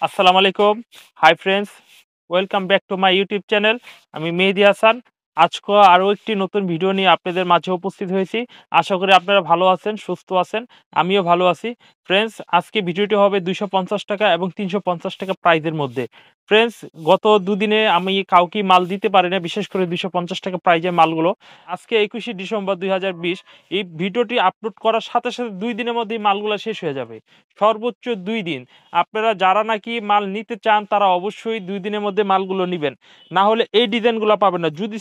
আসসালামু আলাইকুম। Hi friends, welcome back to my YouTube channel. আমি মেহেদী হাসান। আজকে আরও একটি নতুন ভিডিও নিয়ে আপনাদের মাঝে উপস্থিত হয়েছি। আশা করি আপনারা ভালো আছেন, সুস্থ আছেন। আমিও ভালো আছি। ফ্রেন্ডস, আজকে ভিডিওটি হবে ৳250 এবং ৳350 প্রাইজের মধ্যে। ফ্রেন্ডস, গত দুদিনে আমি কাউকেই মাল দিতে পারি না, বিশেষ করে ৳250 প্রাইজের মালগুলো। আজকে 21শে ডিসেম্বর 2020 এই ভিডিওটি আপলোড করার সাথে, সাথে 2 দিনের মধ্যেই মালগুলা শেষ হয়ে যাবে। সর্বোচ্চ 2 দিন। আপনারা যারা নাকি মাল নিতে চান তারা অবশ্যই 2 দিনের মধ্যে মালগুলো নিবেন। না হলে এই ডিজাইনগুলো পাবেন না। যদি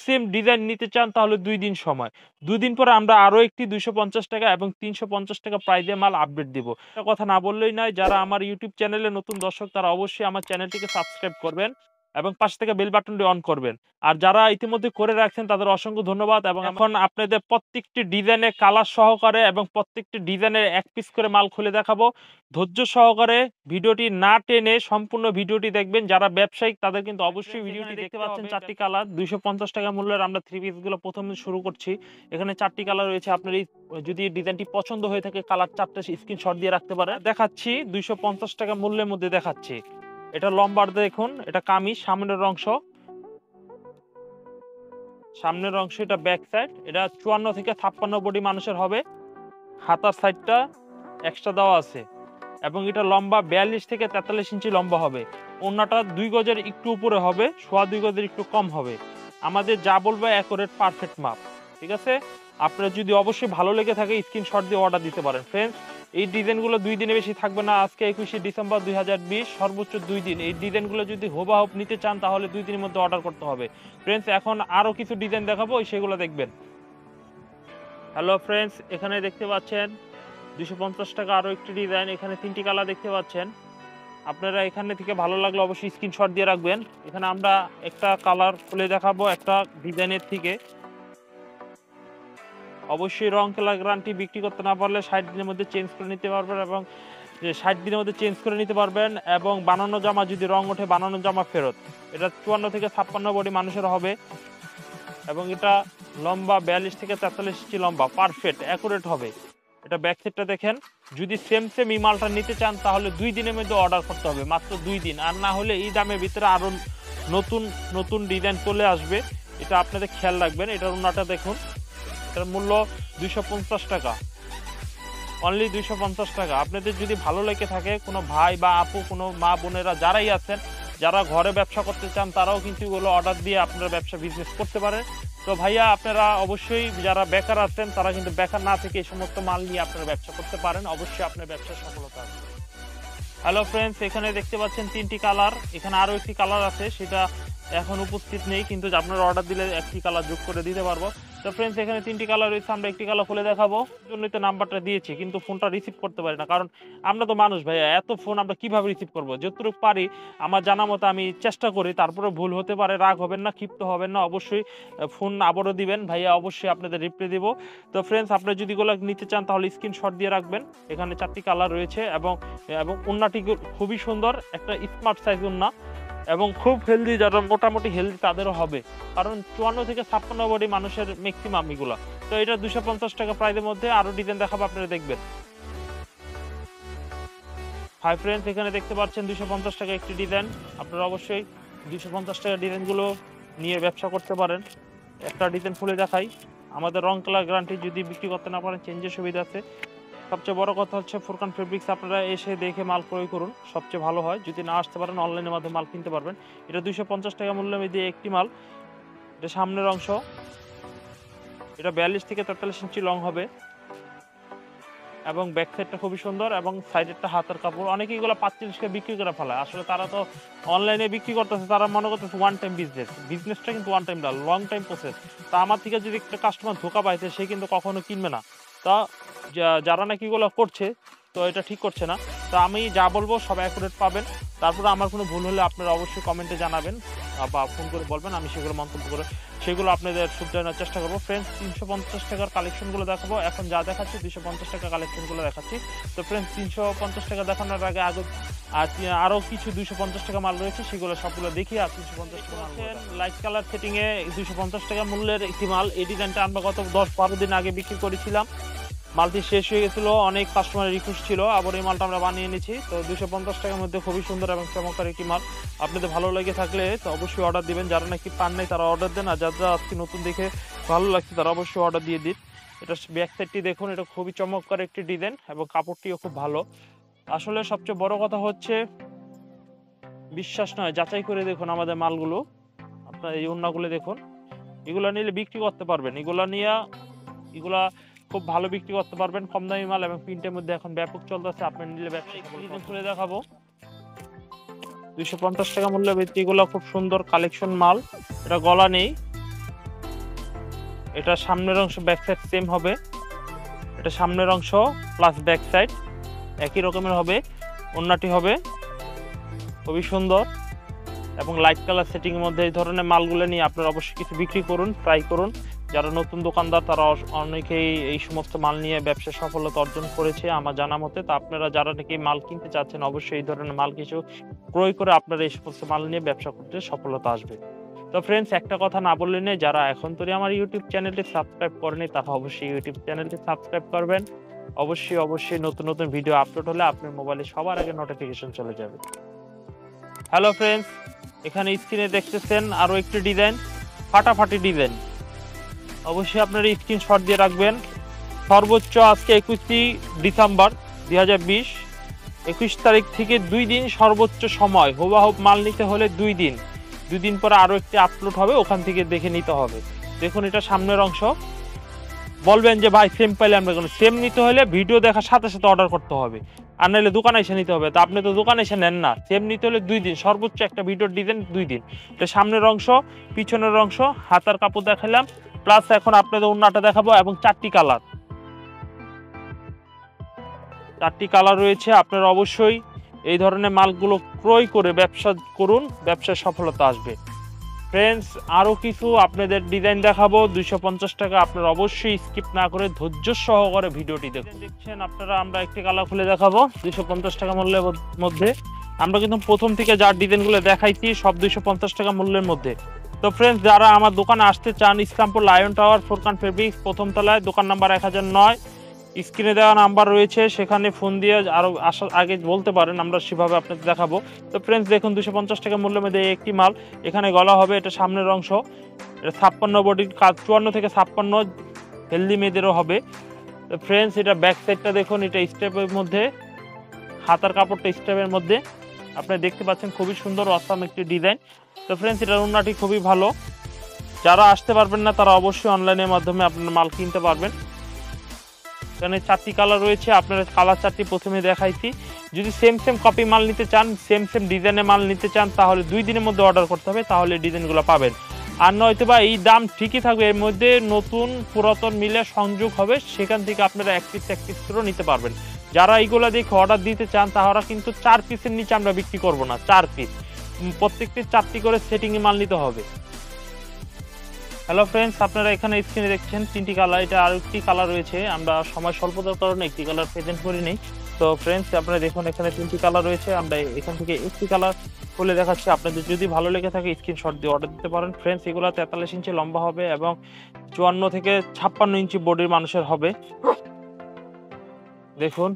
সেম ডিজাইন নিতে চান তাহলে 2 দিন সময়। 2 দিন পরে আমরা আরো একটি ৳250 এবং ৳350 প্রাইজের মাল আপডেট দিব। একটা কথা না বললেই নয়, যারা আমার ইউটিউব চ্যানেলে নতুন দর্শক তারা অবশ্যই আমার চ্যানেলটিকে সাবস্ক্রাইব করবেন এবং পাশে থেকে বেল বাটনটি অন করবেন। আর যারা ইতিমধ্যে করে রাখছেন তাদের অসংখ্য ধন্যবাদ। এবং এখন আপনাদের প্রত্যেকটি ডিজাইনের কালার সহকারে এবং প্রত্যেকটি ডিজাইনের এক পিস করে মাল খুলে দেখাবো। ধৈর্য সহকারে ভিডিওটি না টেনে সম্পূর্ণ ভিডিওটি দেখবেন। যারা ব্যবসায়িক তাদের কিন্তু অবশ্যই ভিডিওটি দেখতে পাচ্ছেন। 4টি কালার, ৳250 মূল্যের আমরা 3 পিসগুলো প্রথমে শুরু করছি। এখানে 4টি কালার রয়েছে। আপনার এই যদি ডিজাইনটি পছন্দ হয়ে থাকে কালার 4টা স্ক্রিনশট দিয়ে রাখতে পারেন। দেখাচ্ছি ৳250 মূল্যের মধ্যে দেখাচ্ছি। এটা লম্বার দেখুন, এটা কামিজ সামনের অংশ। সামনের অংশ এটা ব্যাক সাইড। এটা 54 থেকে 56 বডি মানুষের হবে। হাতার সাইডটা এক্সট্রা দেওয়া আছে এবং এটা লম্বা 42 থেকে 43 ইঞ্চি লম্বা হবে। ওড়নাটা 2 গজের একটু উপরে হবে, সোয়া 2 গজের একটু কম হবে। আমাদের যা বলবো অ্যাকুরেট পারফেক্ট মাপ, ঠিক আছে? আপনারা যদি অবশ্যই ভালো লেগে থাকে স্ক্রিনশট দিয়ে অর্ডার দিতে পারেন। ফ্রেন্ডস, এই ডিজাইনগুলো 2 দিনে বেশি থাকবে না। আজকে 21শে ডিসেম্বর 2020, সর্বোচ্চ 2 দিন। এই ডিজাইনগুলো যদি হুবহু নিতে চান তাহলে 2 দিনের মধ্যে অর্ডার করতে হবে। ফ্রেন্ডস, এখন আরো কিছু ডিজাইন দেখাবো, সেগুলো দেখবেন। হ্যালো ফ্রেন্ডস, এখানে দেখতে পাচ্ছেন ৳250 আরো একটি ডিজাইন। এখানে 3টি কালার দেখতে পাচ্ছেন। আপনারা এখানে থেকে ভালো লাগলে অবশ্যই স্ক্রিনশট দিয়ে রাখবেন। এখানে আমরা একটা কালার খুলে দেখাবো একটা ডিজাইনের থেকে। অবশ্যই রং কালার গ্যারান্টি, বিক্রি করতে না পারলে 60 দিনের মধ্যে চেঞ্জ করে নিতে পারবেন এবং 60 দিনের মধ্যে চেঞ্জ করে নিতে পারবেন। এবং বানানো জামা যদি রং ওঠে বানানো জামা ফেরত। এটা 54 থেকে 56 বডি মানুষের হবে এবং এটা লম্বা 42 থেকে 43 ইঞ্চি লম্বা, পারফেক্ট অ্যাকুরেট হবে। এটা ব্যাক সাইডটা দেখেন। যদি সেম এই মালটা নিতে চান তাহলে 2 দিনের মধ্যে অর্ডার করতে হবে, মাত্র 2 দিন। আর না হলে এই দামের ভিতরে আরো নতুন নতুন ডিজাইন চলে আসবে, এটা আপনাদের খেয়াল রাখবেন। এটার ওড়নাটা দেখুন, এটার মূল্য ৳250, অনলি ৳250। আপনাদের যদি ভালো লেগে থাকে, কোনো ভাই বা আপু, কোনো মা বোনেরা যারাই আছেন, যারা ঘরে ব্যবসা করতে চান তারাও কিন্তু এগুলো অর্ডার দিয়ে আপনারা ব্যবসা বিজনেস করতে পারেন। তো ভাইয়া, আপনারা অবশ্যই যারা বেকার আছেন তারা কিন্তু বেকার না থেকে এই সমস্ত মাল নিয়ে আপনারা ব্যবসা করতে পারেন। অবশ্যই আপনার ব্যবসার সফলতা আসবে। হ্যালো ফ্রেন্ডস, এখানে দেখতে পাচ্ছেন 3টি কালার। এখানে আরো একটি কালার আছে, সেটা এখন উপস্থিত নেই, কিন্তু আপনারা অর্ডার দিলে একটি কালার যোগ করে দিতে পারবো। তো ফ্রেন্ডস, এখানে 3টি কালার রয়েছে। আমরা একটি কালার খুলে দেখাবো। জন্যই তো নাম্বারটা দিয়েছি, কিন্তু ফোনটা রিসিভ করতে পারি না, কারণ আমরা তো মানুষ ভাইয়া। এত ফোন আমরা কিভাবে রিসিভ করবো? যতটুকু পারি আমার জানা মতো আমি চেষ্টা করি। তারপরে ভুল হতে পারে, রাগ হবেন না, ক্ষিপ্ত হবেন না। অবশ্যই ফোন আবারও দিবেন ভাইয়া, অবশ্যই আপনাদের রিপ্লাই দিব। তো ফ্রেন্ডস, আপনারা যদি এগুলো নিতে চান তাহলে স্ক্রিনশট দিয়ে রাখবেন। এখানে 4টি কালার রয়েছে এবং ওড়নাটি খুবই সুন্দর, একটা স্মার্ট সাইজ ওড়না এবং খুব হেলদি। যারা মোটামুটি হেলদি তাদেরও হবে, কারণ 54 থেকে 56 বডি মানুষের ম্যাক্সিমাম এগুলা। তো এটা ৳250 প্রাইজের মধ্যে। আরো ডিজাইন দেখাবো, আপনারা দেখবেন। হাই ফ্রেন্ডস, এখানে দেখতে পাচ্ছেন ৳250 একটি ডিজাইন। আপনারা অবশ্যই ৳250 ডিজাইনগুলো নিয়ে ব্যবসা করতে পারেন। একটা ডিজাইন খুলে দেখাই। আমাদের রং কালার গ্যারান্টি, যদি বিক্রি করতে না পারেন চেঞ্জের সুবিধা আছে। সবচেয়ে বড় কথা হচ্ছে ফুরকান ফেব্রিক্স, আপনারা এসে দেখে মাল ক্রয় করুন, সবচেয়ে ভালো হয়। যদি না আসতে পারেন অনলাইনের মাধ্যমে মাল কিনতে পারবেন। এটা ৳250 মূল্যে দিয়ে একটি মাল। এটা সামনের অংশ, এটা 42 থেকে 43 ইঞ্চি লং হবে এবং ব্যাক সাইডটা খুবই সুন্দর এবং সাইডেরটা হাতের কাপড়। অনেকে এগুলো 45 বিক্রি করে ফেলায়। আসলে তারা তো অনলাইনে বিক্রি করতেছে, তারা মনে করতেছে ওয়ান টাইম বিজনেসটা কিন্তু ওয়ান টাইম না, লং টাইম প্রসেস। তা আমার থেকে যদি একটা কাস্টমার ধোকা পাইছে, সে কিন্তু কখনো কিনবে না। তা যারা নাকি এগুলো করছে, তো এটা ঠিক করছে না। তো আমি যা বলবো সব অ্যাকুরেট পাবেন। তারপরে আমার কোনো ভুল হলে আপনারা অবশ্যই কমেন্টে জানাবেন বা ফোন করে বলবেন, আমি সেগুলো মন্তব্য করে সেগুলো আপনাদের শুধরানোর চেষ্টা করবো। ফ্রেন্ডস, ৳350 কালেকশনগুলো দেখাবো। এখন যা দেখাচ্ছি ৳250 কালেকশনগুলো দেখাচ্ছি। তো ফ্রেন্ডস, ৳350 দেখানোর আগে আরও কিছু ৳250 মাল রয়েছে, সেগুলো সবগুলো দেখি। আর ৳350 লাইট কালার সেটিংয়ে ৳250 মূল্যের একটি মাল। এই ডিজাইনটা আমরা গত 10-12 দিন আগে বিক্রি করেছিলাম। মালটি শেষ হয়ে গেছিল, অনেক কাস্টমারের রিকোয়েস্ট ছিল, আবার এই মালটা আমরা বানিয়ে নিয়েছি। তো 250 টাকার মধ্যে খুবই সুন্দর এবং চমৎকার একটি মাল। আপনাদের ভালো লেগে থাকলে তো অবশ্যই অর্ডার দিবেন, যারা নাকি পান নাই তারা অর্ডার দেন, আর যারা আজকে নতুন দেখে ভালো লাগছে তারা অবশ্যই অর্ডার দিয়ে দিন। এটা ব্যাক সাইডটি দেখুন, এটা খুবই চমৎকার একটি ডিজাইন এবং কাপড়টিও খুব ভালো। আসলে সবচেয়ে বড় কথা হচ্ছে বিশ্বাস নয়, যাচাই করে দেখুন আমাদের মালগুলো। আপনার এই ওড়নাগুলো দেখুন, এগুলা নিলে বিক্রি করতে পারবেন, এগুলা খুব ভালো বিক্রি করতে পারবেন, কম দামি মাল এবং প্রিন্টের মধ্যে এখন ব্যাপক চলতেছে। আপনি নিলে ব্যবসা খুলে দেখাবো। 250 টাকা মূল্য ভিত্তি এগুলো খুব সুন্দর কালেকশন মাল। এটা গলা নেই, এটা সামনের অংশ ব্যাক সাইড সেম হবে, এটা সামনের অংশ প্লাস ব্যাক সাইড একই রকমের হবে। ওড়নাটি হবে খুবই সুন্দর এবং লাইট কালার সেটিং এর মধ্যে। এই ধরনের মালগুলো নিয়ে আপনারা অবশ্যই কিছু বিক্রি করুন, ট্রাই করুন। যারা নতুন দোকানদার তারা অনেকেই এই সমস্ত মাল নিয়ে ব্যবসা সফলতা অর্জন করেছে আমার জানা মতে। তো আপনারা যারা নাকি মাল কিনতে চাচ্ছেন অবশ্যই এই ধরনের মাল কিছু ক্রয় করে আপনারা এই সমস্ত মাল নিয়ে ব্যবসা করতে সফলতা আসবে। তো ফ্রেন্ডস, একটা কথা না বললে নেই, যারা এখন তৈরি আমার ইউটিউব চ্যানেলটি সাবস্ক্রাইব করেনি তারা অবশ্যই ইউটিউব চ্যানেলটি সাবস্ক্রাইব করবেন। অবশ্যই নতুন নতুন ভিডিও আপলোড হলে আপনার মোবাইলে সবার আগে নোটিফিকেশন চলে যাবে। হ্যালো ফ্রেন্ডস, এখানে স্ক্রিনে দেখতেছেন আরো একটি ডিজাইন, ফাটাফাটি ডিজাইন। অবশ্যই আপনারা স্ক্রিনশট দিয়ে রাখবেন। সর্বোচ্চ আজকে 21 ডিসেম্বর 2020, 21 তারিখ থেকে 2 দিন সর্বোচ্চ সময়। হুবাহুব মাল নিতে হলে 2 দিন, 2 দিন পরে আরো একটি আপলোড হবে, ওখান থেকে দেখে নিতে হবে। দেখুন এটা সামনের অংশ। বলবেন যে ভাই সেম পাইলে আমরা কোনো, সেম নিতে হলে ভিডিও দেখার সাথে সাথে অর্ডার করতে হবে, আর নাহলে দোকানে এসে নিতে হবে। তো আপনি তো দোকানে এসে নেন না। সেম নিতে হলে 2 দিন, সর্বোচ্চ একটা ভিডিওর ডিজাইন 2 দিন। এটা সামনের অংশ, পিছনের অংশ, হাতার কাপড় দেখালাম, প্লাস এখন আপনাদের ওড়নাটা দেখাবো এবং 4টি কালার রয়েছে। আপনারা অবশ্যই এই ধরনের মালগুলো ক্রয় করে ব্যবসা করুন, ব্যবসায় সফলতা আসবে। ফ্রেন্ডস, আরো কিছু আপনাদের ডিজাইন দেখাবো 250 টাকা। আপনারা অবশ্যই স্কিপ না করে ধৈর্য সহকারে ভিডিওটি দেখছেন। আপনারা আমরা একটি কালার খুলে দেখাবো 250 টাকা মূল্যের মধ্যে। আমরা কিন্তু প্রথম থেকে যার ডিজাইনগুলো দেখাইছি সব 250 টাকা মূল্যের মধ্যে। তো ফ্রেন্ডস, যারা আমার দোকানে আসতে চান, Islampur lion tower, Furqan fabrics, প্রথম তলায়, দোকান নাম্বার 1009। স্ক্রিনে দেওয়া নাম্বার রয়েছে, সেখানে ফোন দিয়ে আরো আসার আগে বলতে পারেন, আমরা সেভাবে আপনাদের দেখাবো। তো ফ্রেন্ডস দেখুন 250 টাকা মূল্যের মধ্যে একটি মাল। এখানে গলা হবে, এটা সামনের অংশ, এটা 56 বডির কাজ, 54 থেকে 56 হেলদি মেয়েদেরও হবে। তো ফ্রেন্ডস এটা ব্যাক সাইডটা দেখুন, এটা স্টেপের মধ্যে, হাতার কাপড়টা স্টেপের মধ্যে আপনি দেখতে পাচ্ছেন, খুবই সুন্দর অসাম একটি ডিজাইন। তো ফ্রেন্ডস এটার ওড়নাটি খুবই ভালো। যারা আসতে পারবেন না তারা অবশ্যই অনলাইনের মাধ্যমে আপনার মাল কিনতে পারবেন। এখানে 4টি কালার রয়েছে, আপনারা কালার 4টি প্রথমে দেখাইছি। যদি সেম কপি মাল নিতে চান, সেম ডিজাইনের মাল নিতে চান, তাহলে 2 দিনের মধ্যে অর্ডার করতে হবে, তাহলে ডিজাইনগুলো পাবেন। আর নয়তো বা এই দাম ঠিকই থাকবে, এর মধ্যে নতুন পুরাতন মিলে সংযোগ হবে, সেখান থেকে আপনারা এক পিস করেও নিতে পারবেন। যারা এইগুলো দেখে অর্ডার দিতে চান তারা কিন্তু 4 পিসের নিচে আমরা বিক্রি করব না, 4 পিস, প্রত্যেকটি 4টি করে সেটিংয়ে মাল নিতে হবে। হ্যালো ফ্রেন্ডস, আপনারা এখানে স্ক্রিনে দেখছেন 3টি কালার। এটা আর একটি কালার রয়েছে, আমরা সময় স্বল্পতার কারণে একটি কালার প্রেজেন্ট করি নেই। তো ফ্রেন্ডস আপনারা দেখুন এখানে 3টি কালার রয়েছে, আমরা এখান থেকে একটি কালার খুলে দেখাচ্ছি। আপনাদের যদি ভালো লেগে থাকে স্ক্রিনশট দিয়ে অর্ডার দিতে পারেন। ফ্রেন্ডস এগুলো 43 ইঞ্চি লম্বা হবে এবং 54 থেকে 56 ইঞ্চি বডির মানুষের হবে। দেখুন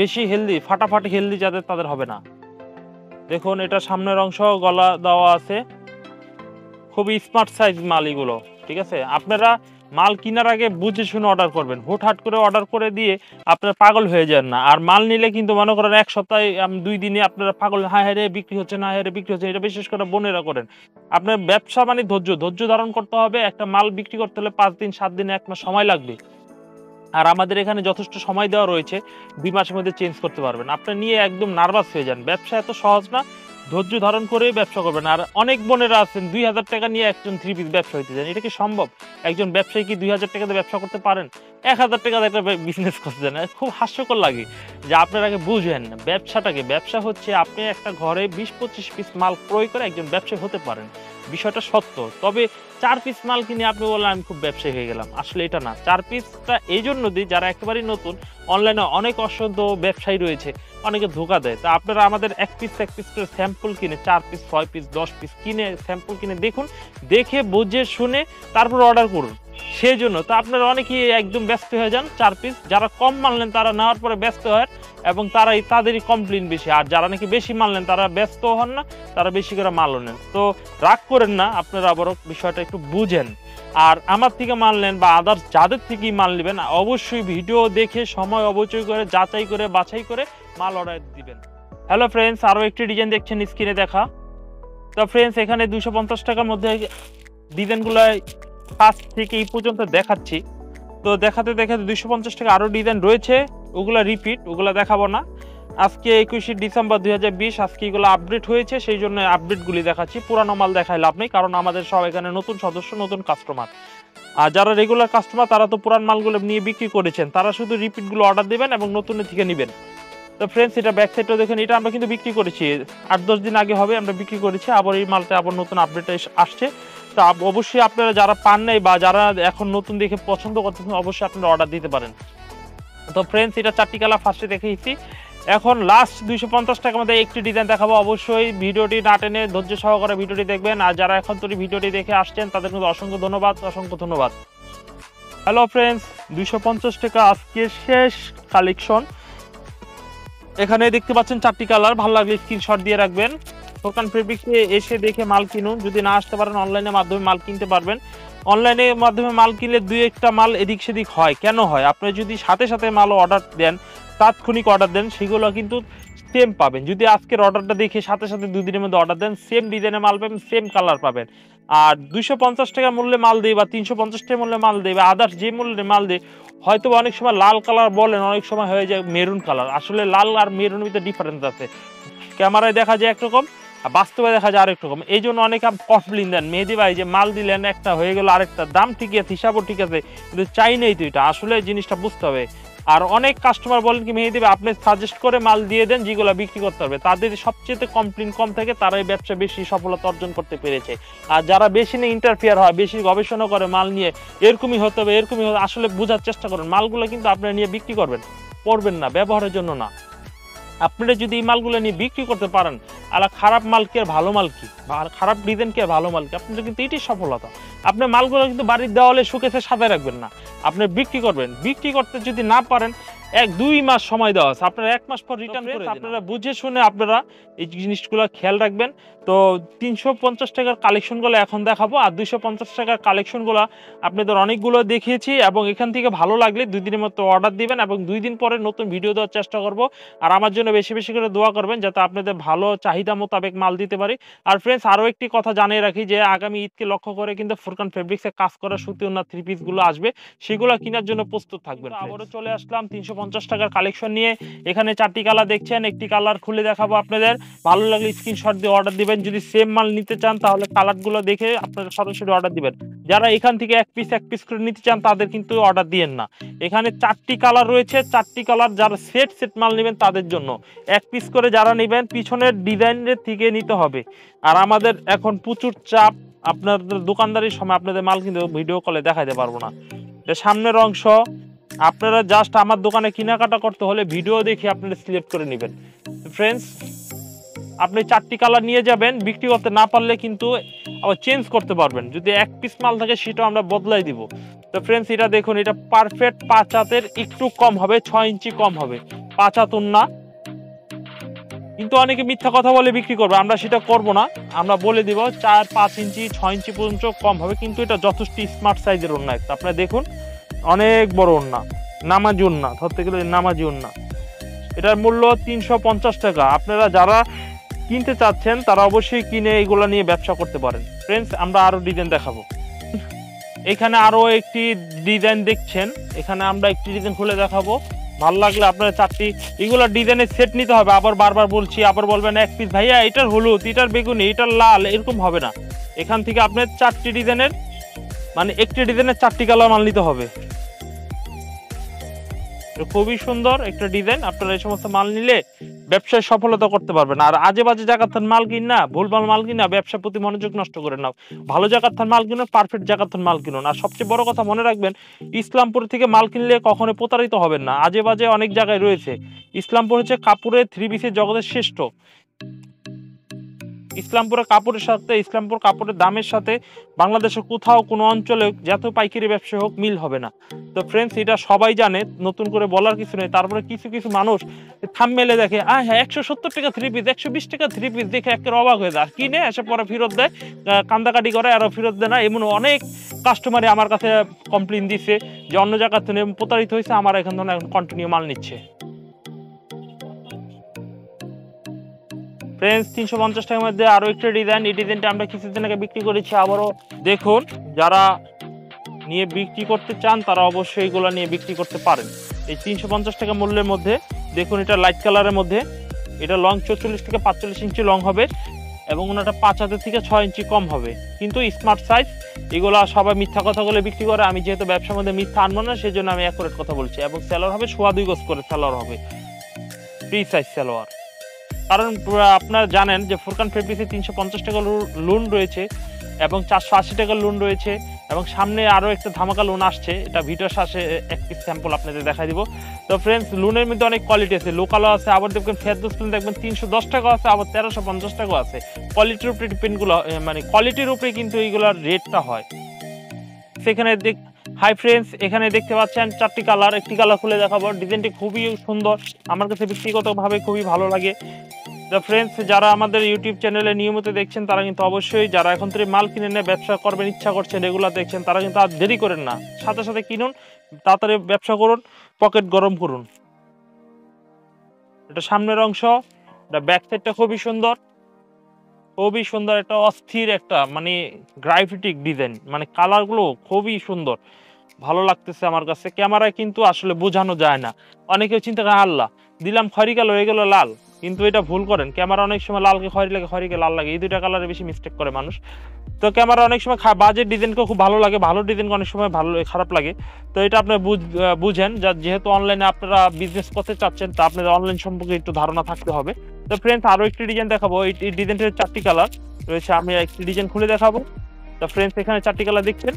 বেশি হেলদি, ফাটাফাটি হেলদি যাদের, তাদের হবে না। দেখুন এটা সামনের অংশ, গলা দেওয়া আছে, খুবই স্মার্ট সাইজ মাল এগুলো, ঠিক আছে। আপনারা মাল কেনার আগে বুঝে শুনে অর্ডার করবেন, হুটহাট করে অর্ডার করে দিয়ে আপনারা পাগল হয়ে যান না। আর মাল নিলে কিন্তু মনে করেন 1 সপ্তাহে 2 দিনে আপনারা পাগল, হায় হায় রে বিক্রি হচ্ছে না, হায় রে বিক্রি হচ্ছে। এটা বিশেষ করে বোনেরা করেন। আপনার ব্যবসা মানে ধৈর্য ধারণ করতে হবে। একটা মাল বিক্রি করতে হলে 5 দিন 7 দিন 1 মাস সময় লাগবে। আর আমাদের এখানে যথেষ্ট সময় দেওয়া রয়েছে, 2 মাসের মধ্যে চেঞ্জ করতে পারবেন। আপনি নিয়ে একদম নার্ভাস হয়ে যান, ব্যবসা এত সহজ না, ধৈর্য ধারণ করে ব্যবসা করবেন। আর অনেক বোনেরা আছেন 2000 টাকা নিয়ে একজন 3 পিস ব্যবসা হইতে যান, এটা কি সম্ভব? একজন ব্যবসায়ী কি 2000 টাকাতে ব্যবসা করতে পারেন? 1000 টাকাতে একটা বিজনেস করতে যান, খুব হাস্যকর লাগে যে আপনারা আগে বুঝেন ব্যবসাটাকে। ব্যবসা হচ্ছে আপনি একটা ঘরে 20-25 পিস মাল ক্রয় করে একজন ব্যবসায়ী হতে পারেন, বিষয়টা সত্য। তবে 4 পিস মাল কিনে আপনি বললেন আমি খুব ব্যবসায়ী হয়ে গেলাম, আসলে এটা না। 4 পিসটা এই জন্য দিই যারা একেবারেই নতুন, অনলাইনে অনেক অসাধু ব্যবসায়ী রয়েছে, অনেকে ধোকা দেয়। তা আপনারা আমাদের এক পিস করে স্যাম্পল কিনে 4 পিস 6 পিস 10 পিস কিনে স্যাম্পল কিনে দেখুন, দেখে বুঝে শুনে তারপর অর্ডার করুন। সেই জন্য তো আপনারা অনেকেই একদম ব্যস্ত হয়ে যান 4 পিস, যারা কম মানলেন তারা নেওয়ার পরে ব্যস্ত হয় এবং তাদেরই কমপ্লেন বেশি, আর যারা নাকি বেশি মানলেন তারা ব্যস্ত হন না, তারা বেশি করে মালও নেন। তো রাগ করেন না, আপনারা আবারও বিষয়টা একটু বুঝেন। আর আমার থেকে মানলেন বা আদার্স যাদের থেকেই মাল নেবেন অবশ্যই ভিডিও দেখে সময় অবচয় করে যাচাই করে বাছাই করে মাল অর্ডার দিবেন। হ্যালো ফ্রেন্ডস, আরও একটি ডিজাইন দেখছেন স্ক্রিনে দেখা। তো ফ্রেন্ডস এখানে 250 টাকার মধ্যে ডিজাইনগুলো ফার্স্ট থেকে এই পর্যন্ত দেখাচ্ছি। তো দেখাতে 250 টাকা আরও ডিজাইন রয়েছে, ওগুলা রিপিট, ওগুলা দেখাবো না। আজকে 21 ডিসেম্বর 2020, আজকে এগুলো আপডেট হয়েছে, সেই জন্য আপডেটগুলি দেখাচ্ছি। পুরানো মাল দেখায় লাভ নেই, কারণ আমাদের সব এখানে নতুন সদস্য, নতুন কাস্টমার। আর যারা রেগুলার কাস্টমার তারা তো পুরান মালগুলো নিয়ে বিক্রি করেছেন, তারা শুধু রিপিটগুলো অর্ডার দেবেন এবং নতুনের থেকে নেবেন। তো ফ্রেন্ডস এটা ব্যাক সাইডটা দেখেন, এটা আমরা কিন্তু বিক্রি করেছি 8-10 দিন আগে হবে, আমরা বিক্রি করেছি। আবার এই মালটা আবার নতুন আপডেট আসছে। তো অবশ্যই আপনারা যারা পান নাই বা যারা এখন নতুন দেখে পছন্দ করতেছেন অবশ্যই আপনারা অর্ডার দিতে পারেন। তো ফ্রেন্ডস এটা 4টি কালার ফার্স্টে দেখিয়েছি। এখন লাস্ট 250 টাকার মধ্যে একটি ডিজাইন দেখাবো। অবশ্যই ভিডিওটি না টেনে ধৈর্য সহকারে ভিডিওটি দেখবেন। আর যারা এখন তো ভিডিওটি দেখে আসছেন তাদের কিন্তু অসংখ্য ধন্যবাদ। হ্যালো ফ্রেন্ডস, 250 টাকা আজকে শেষ কালেকশন। এখানে দেখতে পাচ্ছেন 4টি কালার, ভালো লাগলে স্ক্রিনশট দিয়ে রাখবেন। ফোরকান ফেব্রিক্সে এসে দেখে মাল কিনুন, যদি না আসতে পারেন অনলাইনের মাধ্যমে মাল কিনতে পারবেন। অনলাইনের মাধ্যমে মাল কিনলে 2-1টা মাল এদিক সেদিক হয়, কেন হয়? আপনি যদি সাথে সাথে মাল অর্ডার দেন, তাৎক্ষণিক অর্ডার দেন, সেগুলো কিন্তু সেম পাবেন। যদি আজকের অর্ডারটা দেখে সাথে সাথে 2 দিনের মধ্যে অর্ডার দেন, সেম ডিজাইনের মাল পাবেন, সেম কালার পাবেন। আর 250 টাকা মূল্যে মাল দেয় বা 350 টাকা মূল্যে মাল দেয় বা আদার্স যে মূল্যে মাল দেয়, হয়তো অনেক সময় লাল কালার বলেন, অনেক সময় হয়ে যায় মেরুন কালার। আসলে লাল আর মেরুনের ভিতরে ডিফারেন্স আছে, ক্যামেরায় দেখা যায় একরকম, বাস্তবে দেখা যায় আরেক রকম। এই জন্য অনেকে কমপ্লেইন দেন, মেহেদি ভাই যে মাল দিলেন একটা হয়ে গেল আরেকটা, দাম ঠিকই আছে, হিসাবও ঠিক আছে, কিন্তু চাই নেই তো। এটা আসলে জিনিসটা বুঝতে হবে। আর অনেক কাস্টমার বলেন কি মেহেদি ভাই আপনি সাজেস্ট করে মাল দিয়ে দেন যেগুলো বিক্রি করতে হবে, তাদের সবচেয়ে কমপ্লেইন কম থাকে, তারাই ব্যবসা বেশি সফলতা অর্জন করতে পেরেছে। আর যারা বেশি নিয়ে ইন্টারফেয়ার হয়, বেশি গবেষণা করে মাল নিয়ে, এরকমই হতে হবে এরকমই হবে, আসলে বোঝার চেষ্টা করেন। মালগুলো কিন্তু আপনারা নিয়ে বিক্রি করবেন না, ব্যবহারের জন্য না। আপনারা যদি এই মালগুলো নিয়ে বিক্রি করতে পারেন, আলা খারাপ মাল কি আর ভালো মাল কি, খারাপ ডিজাইন কি আর ভালো মাল কি, আপনাদের কিন্তু এটাই সফলতা। আপনার মালগুলো কিন্তু বাড়ির দেওয়ালে শুকেছে সাজায় রাখবেন না, আপনি বিক্রি করবেন। বিক্রি করতে যদি না পারেন 1-2 মাস সময় দেওয়া আছে, আপনারা 1 মাস পর রিটার্ন করে দিন। আপনারা বুঝে শুনে আপনারা এই জিনিসগুলো খেয়াল রাখবেন। তো 350 টাকার কালেকশনগুলো এখন দেখাবো, আর 250 টাকার কালেকশনগুলো আপনাদের অনেকগুলো দেখিয়েছি, এবং এখান থেকে ভালো লাগলে 2 দিনের মতো অর্ডার দিবেন এবং 2 দিন পরে নতুন ভিডিও দেওয়ার চেষ্টা করব। আর আমার জন্য বেশি বেশি করে দোয়া করবেন যাতে আপনাদের ভালো চাহিদা মোতাবেক মাল দিতে পারি। আর ফ্রেন্ডস আরও একটি কথা জানিয়ে রাখি যে আগামী ঈদকে লক্ষ্য করে কিন্তু ফুরকান ফেব্রিক্সে কাজ করা সুতি ওড়না 3 পিসগুলো আসবে, সেগুলো কেনার জন্য প্রস্তুত থাকবেন। আবারও চলে আসলাম 350 টাকার কালেকশন নিয়ে। এখানে 4টি কালার দেখছেন, একটি কালার খুলে দেখাবো আপনাদের, ভালো লাগলে স্ক্রিনশট দিয়ে অর্ডার দিবেন। যদি সেম মাল নিতে চান তাহলে কালারগুলো দেখে আপনারা সরাসরি অর্ডার দিবেন। যারা এখান থেকে এক পিস করে নিতে চান তাদের কিন্তু অর্ডার দিয়েন না। এখানে 4টি কালার রয়েছে, 4টি কালার যারা সেট মাল নেবেন তাদের জন্য। এক পিস করে যারা নেবেন পিছনের ডিজাইনের থেকে নিতে হবে। আর আমাদের এখন প্রচুর চাপ, আপনাদের দোকানদারির সময় আপনাদের মাল কিন্তু ভিডিও কলে দেখাইতে পারবো না। সামনের অংশ আপনারা জাস্ট আমার দোকানে কেনাকাটা করতে হলে ভিডিও দেখে আপনারা সিলেক্ট করে নেবেন। ফ্রেন্ডস আপনি 4টি কালার নিয়ে যাবেন, বিক্রি করতে না পারলে কিন্তু আবার চেঞ্জ করতে পারবেন। যদি এক পিস মাল থাকে সেটাও আমরা বদলাই দিব। তো ফ্রেন্ডস এটা দেখুন, এটা পারফেক্ট 5 হাতের একটু কম হবে, 6 ইঞ্চি কম হবে, 5 হাত ওড়না। কিন্তু অনেকে মিথ্যা কথা বলে বিক্রি করবে, আমরা সেটা করব না। আমরা বলে দিব 4-5 ইঞ্চি 6 ইঞ্চি পর্যন্ত কম হবে, কিন্তু এটা যথেষ্ট স্মার্ট সাইজের ওড়না একটা। আপনারা দেখুন অনেক বড় ওড়না, নামাজি ওড়না, ধরতে গেলে নামাজি ওড়না। এটার মূল্য 350 টাকা। আপনারা যারা কিনতে চাচ্ছেন তারা অবশ্যই কিনে এগুলো নিয়ে ব্যবসা করতে পারেন। ফ্রেন্ডস আমরা আরো ডিজাইন দেখাবো। এখানে আরো একটি ডিজাইন দেখছেন, এখানে আমরা একটি ডিজাইন খুলে দেখাবো। ভালো লাগলে আপনারা 4টি এগুলো ডিজাইনের সেট নিতে হবে। আবার বারবার বলছি, আবার বলবেন এক পিস ভাইয়া এটার হলুদ, এটার বেগুনি, এটার লাল, এরকম হবে না। এখান থেকে আপনার 4টি ডিজাইনের মানে একটি ডিজাইনের 4টি কালার মাল নিতে হবে। খুবই সুন্দর একটা ডিজাইন, আপনারা এই সমস্ত মাল নিলে ব্যবসায় সফলতা করতে পারবেন। আর আজে বাজে জায়গার থান মাল কিন না, ভুলভাল মাল কিনা ব্যবসার প্রতি মনোযোগ নষ্ট করে নাও। ভালো জায়গার থান মাল কিনুন, পারফেক্ট জায়গার থান মাল কিনুন। আর সবচেয়ে বড় কথা মনে রাখবেন, ইসলামপুর থেকে মাল কিনলে কখনো প্রতারিত হবেন না। আজে বাজে অনেক জায়গায় রয়েছে, ইসলামপুর হচ্ছে কাপড়ের 3 পিসের জগতের শ্রেষ্ঠ। ইসলামপুরের কাপড়ের সাথে, ইসলামপুর কাপড়ের দামের সাথে বাংলাদেশের কোথাও কোনো অঞ্চলে যত পাইকারি ব্যবসা হোক মিল হবে না। তো ফ্রেন্ডস এটা সবাই জানে, নতুন করে বলার কিছু নেই। তারপরে কিছু কিছু মানুষ থাম্বনেইলে দেখে হ্যাঁ 170 টাকা 3 পিস, 120 টাকা 3 পিস দেখে একেবারে অবাক হয়ে যায়, কিনে এসে পরে ফেরত দেয়, কান্দাকাটি করে আর ফেরত দেয় না। এমন অনেক কাস্টমারে আমার কাছে কমপ্লেইন দিচ্ছে যে অন্য জায়গা থেকে প্রতারিত হয়েছে, আমার এখান থেকে এখন কন্টিনিউ মাল নিচ্ছে। ফ্রেন্ডস 350 টাকার মধ্যে আরো একটা ডিজাইন, এই ডিজাইনটা আমরা কিছুদিন আগে বিক্রি করেছি, আবারও দেখুন। যারা নিয়ে বিক্রি করতে চান তারা অবশ্যই এগুলো নিয়ে বিক্রি করতে পারেন। এই 350 টাকা মূল্যের মধ্যে দেখুন, এটা লাইট কালারের মধ্যে, এটা লং 44 থেকে 45 ইঞ্চি লং হবে এবং ওনাটা 5 হাতের থেকে 6 ইঞ্চি কম হবে, কিন্তু স্মার্ট সাইজ। এগুলা সবাই মিথ্যা কথা বলে বিক্রি করে, আমি যেহেতু ব্যবসার মধ্যে মিথ্যা আনবো না সেই জন্য আমি অ্যাকুরেট কথা বলছি। এবং সেলোয়ার হবে 2.25 গজ করে সেলোয়ার হবে, ফ্রি সাইজ সেলোয়ার। কারণ আপনারা জানেন যে ফুরকান ফেব্রিক্সে 350 টাকা লোন রয়েছে এবং 480 টাকার লোন রয়েছে, এবং সামনে আরও একটা ধামাকা লোন আসছে, এটা ভিডিওর শেষে একটি স্যাম্পল আপনাদের দেখা দিব। তো ফ্রেন্ডস লোনের মধ্যে অনেক কোয়ালিটি আছে, লোকালও আছে, আবার দেখবেন ফেরদৌস লোন দেখবেন 310 টাকা আছে, আবার 1350 টাকা আছে। কোয়ালিটির উপরে ডিপেন্ডগুলো, মানে কোয়ালিটির উপরে কিন্তু এইগুলোর রেটটা হয়। সেখানে হাই ফ্রেন্ডস, এখানে দেখতে পাচ্ছেন 4টি কালার, একটি কালার খুলে দেখাবো। ডিজাইনটি খুবই সুন্দর, আমার কাছে ব্যক্তিগতভাবে খুবই ভালো লাগে। তো ফ্রেন্ডস যারা আমাদের ইউটিউব চ্যানেলে নিয়মিত দেখছেন তারা কিন্তু অবশ্যই, যারা এখন থেকে মাল কিনে নিয়ে ব্যবসা করবেন ইচ্ছা করছেন, রেগুলার দেখছেন, তারা কিন্তু আর দেরি করেন না, সাথে সাথে কিনুন, তাড়াতাড়ি ব্যবসা করুন, পকেট গরম করুন। এটা সামনের অংশ, এটা ব্যাক সাইডটা খুবই সুন্দর, খুবই সুন্দর, একটা অস্থির একটা মানে গ্রাফিটিক ডিজাইন, মানে কালারগুলো খুবই সুন্দর, ভালো লাগতেছে আমার কাছে। ক্যামেরায় কিন্তু আসলে বোঝানো যায় না, অনেকে চিন্তা করে আল্লাহ দিলাম খয়রি কালো হয়ে গেল লাল, কিন্তু এটা ভুল করেন। ক্যামেরা অনেক সময় লালকে খয়রি লাগে, খয়রিকে লাল লাগে, এই দুইটা কালারে বেশি মিস্টেক করে মানুষ। তো ক্যামেরা অনেক সময় বাজেট ডিজাইনকে খুব ভালো লাগে, ভালো ডিজাইনকে অনেক সময় ভালো খারাপ লাগে। তো এটা আপনি বুঝেন, যেহেতু অনলাইনে আপনারা বিজনেস করতে চাচ্ছেন, তা আপনাদের অনলাইন সম্পর্কে একটু ধারণা থাকতে হবে। তো ফ্রেন্ডস আরও একটি ডিজাইন দেখাবো, এই ডিজাইনটার 4টি কালার রয়েছে, আমি একটি ডিজাইন খুলে দেখাবো। তো ফ্রেন্ডস এখানে 4টি কালার দেখছেন,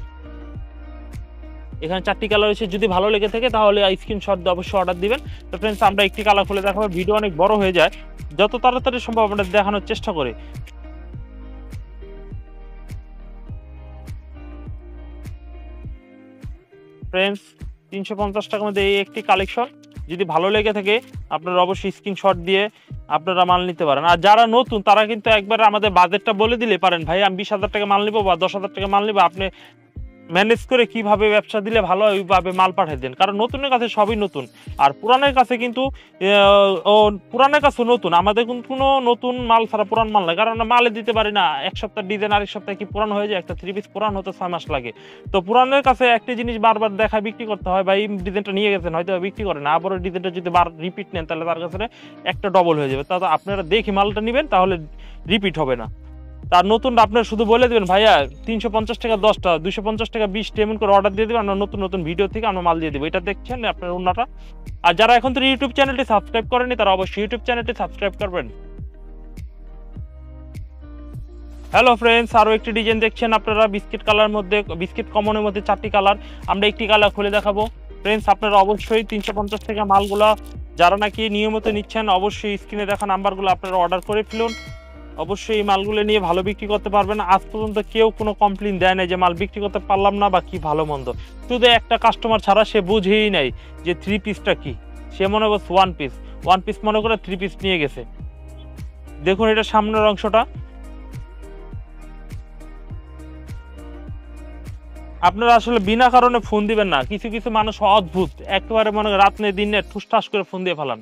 এখানে 4টি কালার রয়েছে, যদি ভালো লেগে থাকে তাহলে স্ক্রিনশট দিয়ে অবশ্যই অর্ডার দিবেন। তো ফ্রেন্ডস আমরা একটি কালার খুলে দেখাবো, ভিডিও অনেক বড় হয়ে যায়, যত তাড়াতাড়ি সম্ভব আমরা দেখানোর চেষ্টা করি। ফ্রেন্ডস 350 টাকার মধ্যে এই একটি কালেকশন, যদি ভালো লেগে থাকে আপনারা অবশ্যই স্ক্রিনশট দিয়ে আপনারা মাল নিতে পারেন। আর যারা নতুন তারা কিন্তু একবার আমাদের বাজেটটা বলে দিলে পারেন, ভাই আমি 20,000 টাকা মাল নিবো বা 10,000 টাকা মাল নিবো, আপনি ম্যানেজ করে কিভাবে ব্যবসা দিলে ভালো হয় ওইভাবে মাল পাঠিয়ে দেন। কারণ নতুনের কাছে সবই নতুন, আর পুরানের কাছে কিন্তু পুরানের কাছে নতুন, আমাদের কোনো নতুন মাল ছাড়া পুরান মাল লাগে, কারণ আমরা মালে দিতে পারি না। এক সপ্তাহ ডিজাইন আরেক সপ্তাহে কি পুরান হয়ে যায়, একটা 3 পিস পুরান হতে 6 মাস লাগে। তো পুরানের কাছে একটা জিনিস বারবার দেখায় বিক্রি করতে হয়, বা এই ডিজাইনটা নিয়ে গেছেন হয়তো বিক্রি করে না, আবারও ডিজাইনটা যদি রিপিট নেন তাহলে তার কাছে একটা ডবল হয়ে যাবে। তা আপনারা দেখি মালটা নেবেন, তাহলে রিপিট হবে না। তার নতুন আপনার শুধু বলে দেবেন ভাইয়া 350 টাকা 10টা, 250 টাকা 20টা, এমন করে অর্ডার দিয়ে দেবেন, আমরা নতুন নতুন ভিডিও থেকে আমরা মাল দিয়ে দেবো। এটা দেখছেন আপনার অন্যটা। আর যারা এখন তো ইউটিউব চ্যানেলটি সাবস্ক্রাইব করেনি তারা অবশ্যই ইউটিউব চ্যানেলটি সাবস্ক্রাইব করবেন। হ্যালো ফ্রেন্ডস, আরও একটি ডিজাইন দেখছেন আপনারা, বিস্কিট কালার মধ্যে, বিস্কিট কমনের মধ্যে 4টি কালার, আমরা একটি কালার খুলে দেখাবো। ফ্রেন্ডস আপনারা অবশ্যই 350 টাকা মালগুলা যারা নাকি নিয়মিত নিচ্ছেন অবশ্যই স্ক্রিনে দেখা নাম্বারগুলো আপনারা অর্ডার করে ফেলুন, অবশ্যই এই মালগুলো নিয়ে ভালো বিক্রি করতে পারবেন। আজ পর্যন্ত কেউ কোনো কমপ্লেন দেয় নাই যে মাল বিক্রি করতে পারলাম না বা কি ভালো মন্দ, শুধু একটা কাস্টমার ছাড়া সে বুঝেই নাই যে 3 পিসটা কি, সে মনে করছে 1 পিস মনে করে 3 পিস নিয়ে গেছে। দেখুন এটা সামনের অংশটা, আপনারা আসলে বিনা কারণে ফোন দিবেন না, কিছু কিছু মানুষ অদ্ভুত একেবারে মনে রাত নেই দিন নেই ঠুসঠাস করে ফোন দিয়ে ফেলান।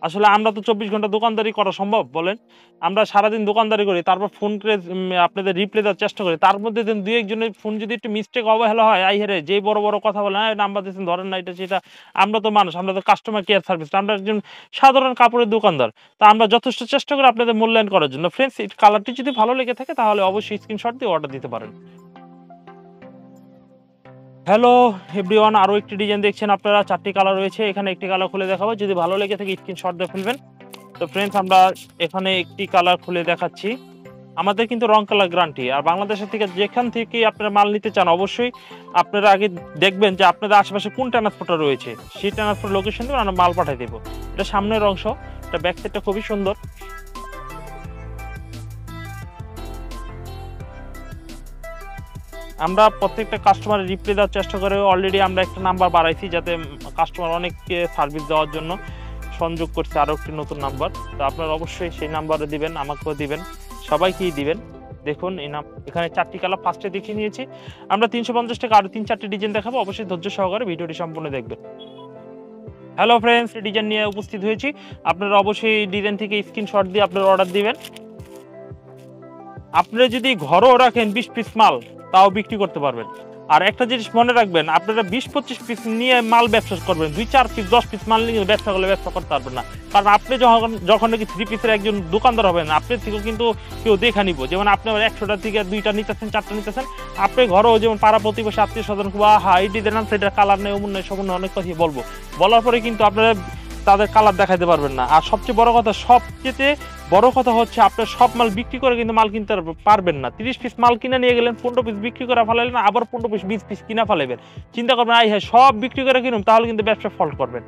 আসলে আমরা তো 24 ঘন্টা দোকানদারি করা সম্ভব বলেন, আমরা সারাদিন দোকানদারি করি, তারপর ফোন করে আপনাদের রিপ্লাই দেওয়ার চেষ্টা করি, তার মধ্যে দুই একজনের ফোন যদি একটু মিস্টেক অবহেলা হয়, আই হেরে যেই বড় বড় কথা বলে নাম্বার দিচ্ছেন ধরেন না, এটা সেটা। আমরা তো মানুষ, আমরা তো কাস্টমার কেয়ার সার্ভিস, আমরা একজন সাধারণ কাপড়ের দোকানদার, তা আমরা যথেষ্ট চেষ্টা করি আপনাদের মূল্যায়ন করার জন্য। ফ্রেন্ডস এই কালারটি যদি ভালো লেগে থাকে তাহলে অবশ্যই স্ক্রিনশট দিয়ে অর্ডার দিতে পারেন। হ্যালো এভরিওয়ান, আরও একটি ডিজাইন দেখছেন আপনারা, 4টি কালার রয়েছে, এখানে একটি কালার খুলে দেখাবো, যদি ভালো লেগে থাকে স্ক্রিনশট দিয়ে ফেলবেন। তো ফ্রেন্ডস আমরা এখানে একটি কালার খুলে দেখাচ্ছি, আমাদের কিন্তু রং কালার গ্যারান্টি। আর বাংলাদেশের থেকে যেখান থেকে আপনারা মাল নিতে চান অবশ্যই আপনারা আগে দেখবেন যে আপনাদের আশেপাশে কোন ট্রান্সপোর্টার রয়েছে, সেই ট্রান্সপোর্ট লোকেশন দিয়ে আমরা মাল পাঠিয়ে দেবো। এটা সামনের অংশ, এটা ব্যাক সাইডটা খুবই সুন্দর। আমরা প্রত্যেকটা কাস্টমারের রিপ্লাই দেওয়ার চেষ্টা করে। অলরেডি আমরা একটা নাম্বার বাড়াইছি যাতে কাস্টমার অনেককে সার্ভিস দেওয়ার জন্য সংযোগ করছে আরও একটি নতুন নাম্বার। তো আপনারা অবশ্যই সেই নাম্বারে দিবেন, আমাকেও দিবেন, সবাইকেই দিবেন। দেখুন এখানে 4টি কালার ফার্স্টে দেখিয়ে নিয়েছি আমরা। 350 টাকা আরও 3-4টি ডিজাইন দেখাবো, অবশ্যই ধৈর্য সহকারে ভিডিওটি সম্পূর্ণ দেখবেন। হ্যালো ফ্রেন্ডস, ডিজাইন নিয়ে উপস্থিত হয়েছি। আপনারা অবশ্যই ডিজাইন থেকে স্ক্রিনশট দিয়ে আপনারা অর্ডার দিবেন। আপনারা যদি ঘরেও রাখেন 20 পিস মাল, তাও বিক্রি করতে পারবেন। আর একটা জিনিস মনে রাখবেন, আপনারা 20-25 পিস নিয়ে মাল ব্যবসা করবেন, 2-4 পিস 10 পিস মাল নিয়ে ব্যবসা করলে ব্যবসা করতে পারবেন না। কারণ আপনি যখন নাকি 3 পিসের একজন দোকানদার হবেন, আপনার থেকেও কিন্তু কেউ দেখা নিব। যেমন আপনি 100টা থেকে 2টা নিতেছেন, 4টা নিতেছেন, আপনি ঘরেও যেমন পাড়া প্রতিবেশী আত্মীয় স্বজন বা এই ডিজাইন সেটা কালার নেই, অমন নেই, সমন্য অনেক কথাই বলবো। বলার পরে কিন্তু আপনারা তাদের কালার দেখাতে পারবেন না। আর সবচেয়ে বড় কথা হচ্ছে আপনার সব মাল বিক্রি করে কিন্তু মাল কিনতে পারবেন না। 30 পিস মাল কিনে নিয়ে গেলেন, 15 পিস বিক্রি করে ফেলাইলেন, আবার 15 পিস 20 পিস কিনা ফেলাইবেন। চিন্তা করবেন হ্যাঁ সব বিক্রি করে কিনুন, তাহলে কিন্তু ব্যবসা ফল্ট করবেন।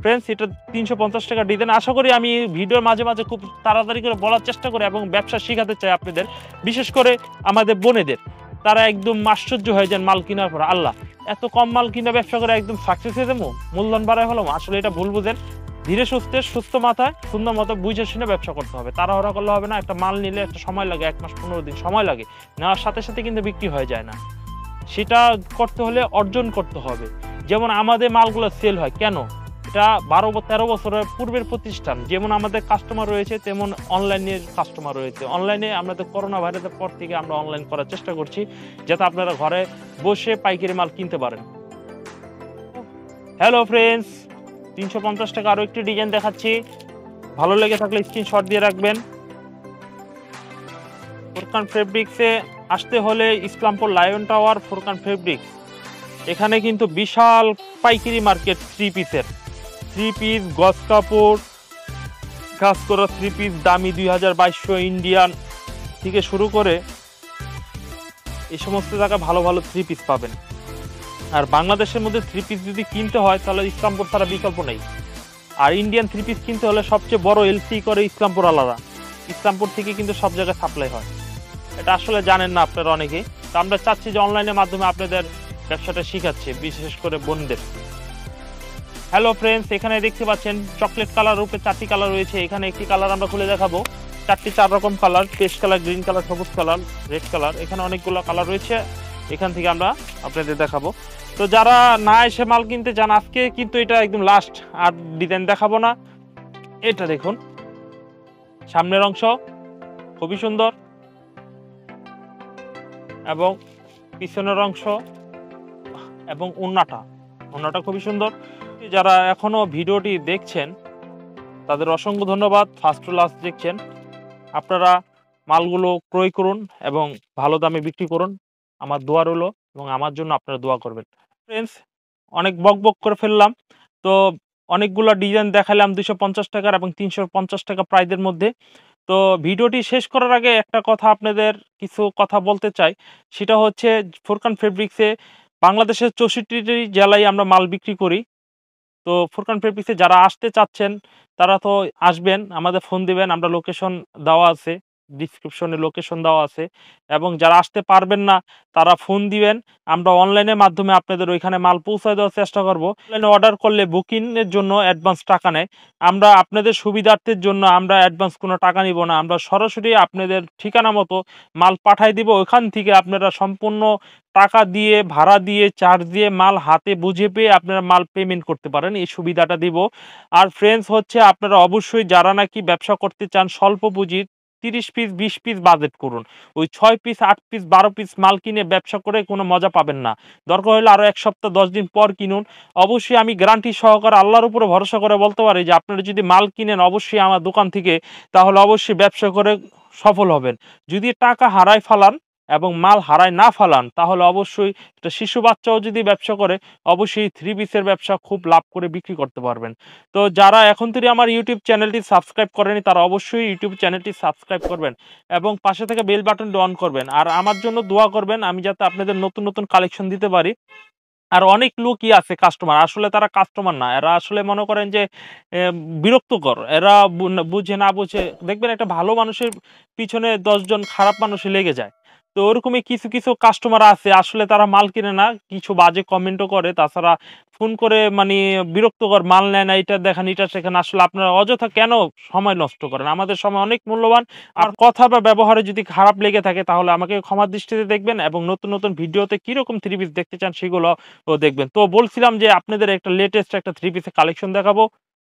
ফ্রেন্ডস, এটা 350 টাকা ডিজাইন। আশা করি আমি ভিডিওর মাঝে মাঝে খুব তাড়াতাড়ি করে বলার চেষ্টা করি এবং ব্যবসা শেখাতে চাই আপনাদের, বিশেষ করে আমাদের বোনেদের। তারা একদম আশ্চর্য হয়ে যান মাল কেনার পর, আল্লাহ এত কম মাল কিনে ব্যবসা করে একদম সাকসেস হয়ে যাবো, মূলধন বাড়ায় হলাম। আসলে এটা ভুল বুঝেন। ধীরে সুস্থে সুস্থ মাথায় সুন্দর মতো বুঝে শুনে ব্যবসা করতে হবে। তাড়াহুড়া করলে হবে না। একটা মাল নিলে একটা সময় লাগে, 1 মাস 15 দিন সময় লাগে। নেওয়ার সাথে সাথে কিন্তু বিক্রি হয়ে যায় না। সেটা করতে হলে অর্জন করতে হবে। যেমন আমাদের মালগুলো সেল হয় কেন, এটা 12-13 বছরের পূর্বের প্রতিষ্ঠান। যেমন আমাদের কাস্টমার রয়েছে, তেমন অনলাইনের কাস্টমার রয়েছে। অনলাইনে আমাদের করোনা ভাইরাসের পর থেকে আমরা অনলাইন করার চেষ্টা করছি, যাতে আপনারা ঘরে বসে পাইকারি মাল কিনতে পারেন। হ্যালো ফ্রেন্ডস, 350 টাকা আরও একটি ডিজাইন দেখাচ্ছি। ভালো লেগে থাকলে স্ক্রিনশট দিয়ে রাখবেন। ফুরকান ফেব্রিক্সে আসতে হলে Islampur lion tower Furqan fabrics. এখানে কিন্তু বিশাল পাইকারি মার্কেট 3 পিসের। 3 পিস গজ কাপড়, কাজ করা 3 পিস, দামি 2200 ইন্ডিয়ান থেকে শুরু করে এই সমস্ত জায়গায় ভালো ভালো 3 পিস পাবেন। আর বাংলাদেশের মধ্যে 3 পিস যদি কিনতে হয় তাহলে ইসলামপুর ছাড়া বিকল্প নেই। আর ইন্ডিয়ান 3 পিস কিনতে হলে সবচেয়ে বড় এলসি করে ইসলামপুর আলাদা। ইসলামপুর থেকে কিন্তু সব জায়গায় সাপ্লাই হয়। এটা আসলে জানেন না আপনারা অনেকেই। তো আমরা চাচ্ছি যে অনলাইনের মাধ্যমে আপনাদের ব্যবসাটা শিখাচ্ছে, বিশেষ করে বোনদের। হ্যালো ফ্রেন্ডস, এখানে দেখতে পাচ্ছেন চকলেট কালার রূপে 4টি কালার রয়েছে। এখানে একটি কালার আমরা খুলে দেখাবো। 4 রকম colour, paste colour, green colour, সবুজ কালার, রেড কালার, এখানে অনেকগুলো কালার রয়েছে। এখান থেকে আমরা আপনাদের দেখাবো। তো যারা না এসে মাল কিনতে চান, আজকে কিন্তু এটা একদম লাস্ট, আর ডিজাইন দেখাবো না। এটা দেখুন, সামনের অংশ খুবই সুন্দর এবং পিছনের অংশ এবং ওড়নাটা খুবই সুন্দর। যারা এখনো ভিডিওটি দেখছেন তাদের অসংখ্য ধন্যবাদ। ফার্স্ট টু লাস্ট দেখছেন। আপনারা মালগুলো ক্রয় করুন এবং ভালো দামে বিক্রি করুন। আমার দোয়া রইলো এবং আমার জন্য আপনারা দোয়া করবেন। ফ্রেন্ডস, অনেক বক করে ফেললাম। তো অনেকগুলো ডিজাইন দেখালাম 250 টাকার এবং 350 টাকা প্রাইজের মধ্যে। তো ভিডিওটি শেষ করার আগে একটা কথা আপনাদের কিছু কথা বলতে চাই। সেটা হচ্ছে ফুরকান ফেব্রিক্সে বাংলাদেশের 64টি জেলায় আমরা মাল বিক্রি করি। তো ফুরকান ফেব্রিক্সে যারা আসতে চাচ্ছেন তারা তো আসবেন, আমাদের ফোন দিবেন, আমরা লোকেশন দেওয়া আছে, ডিসক্রিপশনে লোকেশন দেওয়া আছে। এবং যারা আসতে পারবেন না তারা ফোন দিবেন, আমরা অনলাইনের মাধ্যমে আপনাদের ওইখানে মাল পৌঁছায় দেওয়ার চেষ্টা করব। অনলাইনে অর্ডার করলে বুকিংয়ের জন্য অ্যাডভান্স টাকা নেয়। আমরা আপনাদের সুবিধার্থের জন্য আমরা অ্যাডভান্স কোনো টাকা নিব না। আমরা সরাসরি আপনাদের ঠিকানা মতো মাল পাঠাই দিব। ওইখান থেকে আপনারা সম্পূর্ণ টাকা দিয়ে, ভাড়া দিয়ে, চার্জ দিয়ে মাল হাতে বুঝে পেয়ে আপনারা মাল পেমেন্ট করতে পারেন, এই সুবিধাটা দিব। আর ফ্রেন্ডস হচ্ছে, আপনারা অবশ্যই যারা নাকি ব্যবসা করতে চান স্বল্প পুঁজি, 30 পিস 20 পিস বাজেট করুন। ওই 6 পিস 8 পিস 12 পিস মাল কিনে ব্যবসা করে কোনো মজা পাবেন না। দরকার হলে আরও 1 সপ্তাহ 10 দিন পর কিনুন। অবশ্যই আমি গ্যারান্টি সহকারে আল্লাহর উপরে ভরসা করে বলতে পারি যে আপনারা যদি মাল কিনেন অবশ্যই আমার দোকান থেকে, তাহলে অবশ্যই ব্যবসা করে সফল হবেন। যদি টাকা হারায় ফেলান এবং মাল হারায় না ফেলান, তাহলে অবশ্যই একটা শিশু বাচ্চাও যদি ব্যবসা করে অবশ্যই 3 পিসের ব্যবসা খুব লাভ করে বিক্রি করতে পারবেন। তো যারা এখন থেকে আমার ইউটিউব চ্যানেলটি সাবস্ক্রাইব করেনি তারা অবশ্যই ইউটিউব চ্যানেলটি সাবস্ক্রাইব করবেন এবং পাশে থেকে বেল বাটনটি অন করবেন। আর আমার জন্য দোয়া করবেন, আমি যাতে আপনাদের নতুন নতুন কালেকশন দিতে পারি। আর অনেক লোকই আছে কাস্টমার, আসলে তারা কাস্টমার না, এরা আসলে মনে করেন যে বিরক্তকর। এরা বুঝে না বুঝে, দেখবেন একটা ভালো মানুষের পিছনে 10 জন খারাপ মানুষই লেগে যায়। তো ওরকমই কিছু কিছু কাস্টমার আছে আসলে তারা মাল কিনে না, কিছু বাজে কমেন্টও করে, তাছাড়া ফোন করে মানে বিরক্তকর, মাল নেয় না, এটা দেখেন এটা সেখানে। আসলে আপনারা অযথা কেন সময় নষ্ট করেন? আমাদের সময় অনেক মূল্যবান। আর কথা বা ব্যবহারে যদি খারাপ লেগে থাকে তাহলে আমাকে ক্ষমার দৃষ্টিতে দেখবেন, এবং নতুন নতুন ভিডিওতে কিরকম থ্রি পিস দেখতে চান সেগুলো দেখবেন। তো বলছিলাম যে আপনাদের একটা লেটেস্ট একটা থ্রি পিসের কালেকশন দেখাবো।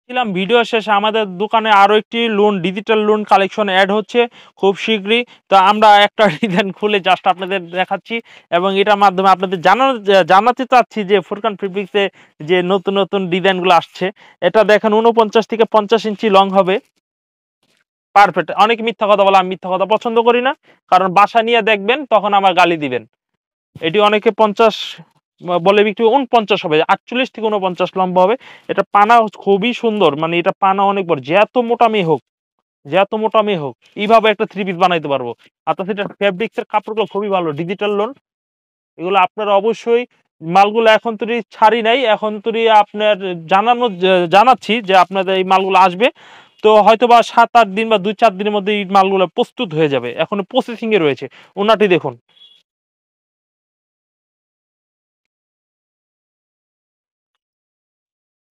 ছিলাম ভিডিও শেষে আমাদের দোকানে আরো একটি loan, digital loan collection add হচ্ছে খুব শীঘ্রই। তো আমরা একটা ডিজাইন খুলে জাস্ট আপনাদের দেখাচ্ছি, এবং এটার মাধ্যমে আপনাদের জানাতে চাচ্ছি যে ফুরকান ফেব্রিক্সে যে নতুন নতুন ডিজাইনগুলো আসছে। এটা দেখেন 49 থেকে 50 ইঞ্চি লং হবে, পারফেক্ট। অনেক মিথ্যা কথা বলে, আমি মিথ্যা কথা পছন্দ করি না, কারণ বাসা নিয়ে দেখবেন তখন আমার গালি দিবেন। এটি অনেকে 50 বলে বিক্রি, 49 হবে, 48 থেকে 49 লম্বা হবে। এটা পানা খুবই সুন্দর, মানে এটা পানা অনেক বড়, যত মোটা মেয়ে হোক, যত মোটা মেয়ে হোক এইভাবে একটা থ্রি পিস বানাইতে পারবো। আর তাছাড়া ফেব্রিক্স এর কাপড়গুলো খুবই ভালো, ডিজিটাল লোন। এগুলো আপনারা অবশ্যই, মালগুলো এখন তুই ছাড়ি নাই, এখন তুই আপনার জানাচ্ছি যে আপনাদের এই মালগুলো আসবে। তো হয়তো বা 7-8 দিন বা 2-4 দিনের মধ্যে এই মালগুলো প্রস্তুত হয়ে যাবে, এখন প্রসেসিং এ রয়েছে। ওনাটি দেখুন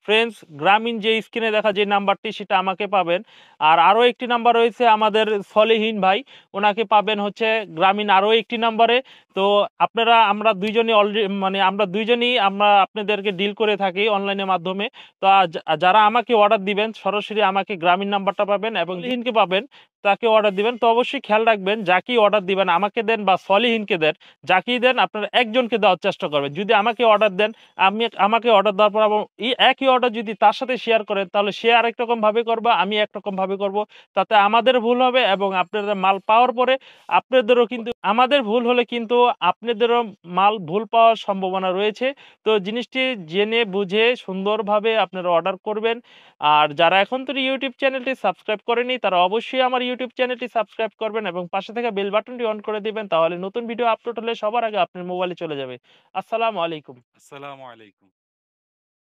ফ্রেন্ডস, গ্রামীণ যে স্ক্রিনে দেখা যে নাম্বারটি সেটা আমাকে পাবেন। আর আরও একটি নাম্বার রয়েছে আমাদের সলেহীন ভাই, ওনাকে পাবেন হচ্ছে গ্রামীণ আরও একটি নাম্বারে। তো আপনারা, আমরা দুইজনই অলরেডি, মানে আমরা দুইজনই আমরা আপনাদেরকে ডিল করে থাকি অনলাইনের মাধ্যমে। তো যারা আমাকে অর্ডার দিবেন সরাসরি আমাকে গ্রামীণ নাম্বারটা পাবেন, এবং সলিহীনকে পাবেন তাকে অর্ডার দিবেন। তো অবশ্যই খেয়াল রাখবেন, যাকেই অর্ডার দিবেন, আমাকে দেন বা সলিহীনকে দেন, যাকেই দেন আপনারা একজনকে দেওয়ার চেষ্টা করবেন। যদি আমাকে অর্ডার দেন, আমাকে অর্ডার দেওয়ার পর এবং এই একই অর্ডার যদি তার সাথে শেয়ার করেন, তাহলে সে আরেক রকম ভাবে করবে, আমি একরকম ভাবে করব। তাতে আমাদের ভুল হবে, এবং আপনাদের মাল পাওয়ার পরে আপনাদেরও কিন্তু, আমাদের ভুল হলে কিন্তু আপনাদেরও মাল ভুল পাওয়ার সম্ভাবনা রয়েছে। তো জিনিসটি জেনে বুঝে সুন্দরভাবে আপনারা অর্ডার করবেন। আর যারা এখন তো ইউটিউব চ্যানেলটি সাবস্ক্রাইব করেনি, তারা অবশ্যই আমার ইউটিউব চ্যানেলটি সাবস্ক্রাইব করবেন এবং পাশে থাকা বেল বাটনটি অন করে দিবেন, তাহলে নতুন ভিডিও আপলোড হলে সবার আগে আপনার মোবাইলে চলে যাবে। আসসালামু আলাইকুম। আসসালামু আলাইকুম।